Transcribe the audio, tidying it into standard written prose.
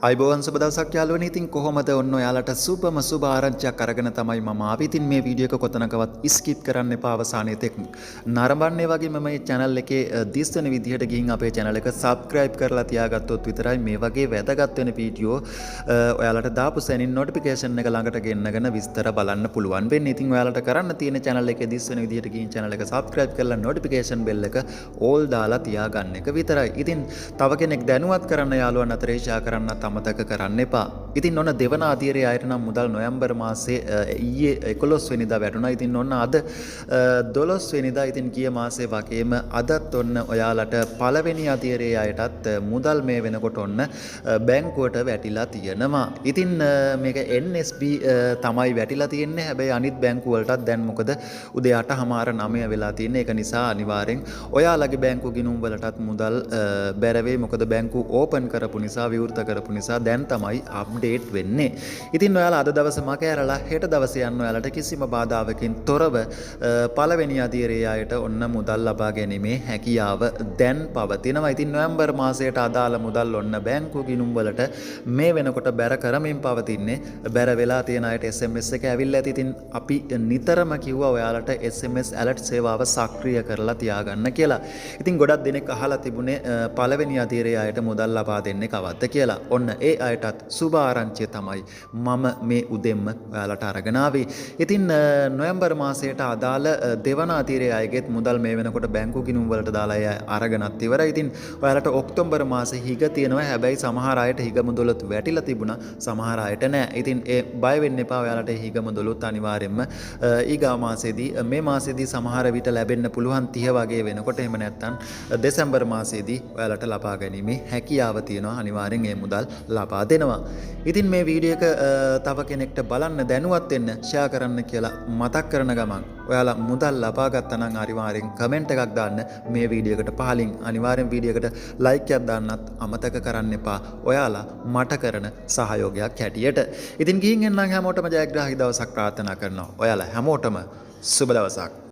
අයිබෝවන් සුබ දවසක් යාළුවනේ. ඉතින් කොහොමද ඔන්න ඔයාලට සුබම සුබ ආරංචියක් අරගෙන තමයි මම ආවේ. ඉතින් මේ වීඩියෝ එක කොතනකවත් ස්කිප් කරන්න එපා අවසානයේ තෙක් නරඹන්නේ වගේ මම මේ channel එකේ දිස් වෙන විදිහට ගිහින් අපේ channel එක subscribe කරලා තියාගත්තොත් විතරයි මේ වගේ වැදගත් වෙන වීඩියෝ ඔයාලට දාපු සැනින් notification එක ළඟට ගෙන්නගෙන විස්තර බලන්න පුළුවන් වෙන්නේ. ඉතින් ඔයාලට කරන්න තියෙන channel එකේ දිස් වෙන විදිහට ගිහින් channel එක subscribe කරලා notification bell එක all දාලා තියාගන්න එක විතරයි. ඉතින් තව කෙනෙක් දැනුවත් කරන්න යාළුවන් අතරේ share කරන්න අමතක කරන්න එපා. ඉතින් ඔන්න දෙවන අධීරයේ අයට නම් මුදල් නොවැම්බර් මාසයේ ඊයේ 11 වෙනිදා වැටුණා. ඉතින් ඔන්න අද 12 වෙනිදා ඉතින් ගිය මාසේ වගේම අදත් ඔන්න ඔයාලට පළවෙනි අධීරයේ අයටත් මුදල් මේ වෙනකොට ඔන්න බැංකුවට වැටිලා තියෙනවා. ඉතින් මේක NSB තමයි වැටිලා තියෙන්නේ. හැබැයි අනිත් බැංකු වලටත් දැන් මොකද උදේ 8:09 වෙලා තියෙන්නේ. ඒක නිසා අනිවාර්යෙන් ඔයාලගේ බැංකු ගිණුම් වලටත් මුදල් බැරවේ. මොකද බැංකු ඕපන් කරපු නිසා විවෘත කරපු නිසා දැන් තමයි අප්ඩේට් වෙන්නේ. ඉතින් ඔයාලා අද දවසේ මකෑරලා හෙට දවසේ යන්න ඔයාලට කිසිම බාධාවකින් තොරව පළවෙනි අධීරයේ අයට ඔන්න මුදල් ලබා ගැනීමේ හැකියාව දැන් පවතිනවා. ඉතින් නොවැම්බර් මාසයට අදාළ මුදල් ඔන්න බැංකු ගිණුම් වලට මේ වෙනකොට බැර කරමින් පවතින්නේ. බැර වෙලා තියෙන අයට SMS එක ඇවිල්ලා ඇති. ඉතින් අපි නිතරම කිව්වා ඔයාලට SMS alert සේවාව සක්‍රිය කරලා තියාගන්න කියලා. ඉතින් ගොඩක් දෙනෙක් අහලා තිබුණේ පළවෙනි අධීරයේ අයට මුදල් ලබා දෙන්නේ කවද්ද කියලා. ඔන්න ඒ අයටත් සුබ ආරංචිය තමයි මම මේ උදෙන්ම ඔයාලට අරගෙන ආවේ. ඉතින් නොවැම්බර් මාසයට අදාළ දෙවන අධීරයේ අයගෙත් මුදල් මේ වෙනකොට බැංකු ගිණුම් වලට දාලා අරගෙනත් ඉවරයි. ඉතින් ඔයාලට ඔක්තෝබර් මාසේ හිග තියෙනවා. හැබැයි සමහර අයට හිග මුදලත් වැටිලා තිබුණා. සමහර අයට නෑ. ඉතින් ඒ බය වෙන්න එපා. ඔයාලට හිග මුදලත් අනිවාර්යයෙන්ම ඊගා මාසේදී මේ මාසේදී සමහර විට ලැබෙන්න පුළුවන් 30 වගේ වෙනකොට. එහෙම නැත්නම් දෙසැම්බර් මාසේදී ඔයාලට ලබා ගැනීමේ හැකියාව තියෙනවා. අනිවාර්යෙන් මේ මුදල් ලබා දෙනවා. ඉතින් මේ වීඩියෝ එක තව කෙනෙක්ට බලන්න දැනුවත් වෙන්න ෂෙයා කරන්න කියලා මතක් කරන ගමන් ඔයාලා මුදල් ලබා ගත්තා නම් අනිවාර්යෙන් කමෙන්ට් එකක් දාන්න මේ වීඩියෝ එකට පහලින්. අනිවාර්යෙන් වීඩියෝ එකට ලයික් එකක් දාන්නත් අමතක කරන්න එපා. ඔයාලා මට කරන සහයෝගයක් හැටියට. ඉතින් ගිහින් එන්නම් හැමෝටම ජයග්‍රාහී දවසක් ප්‍රාර්ථනා කරනවා. ඔයාලා හැමෝටම සුබ දවසක්.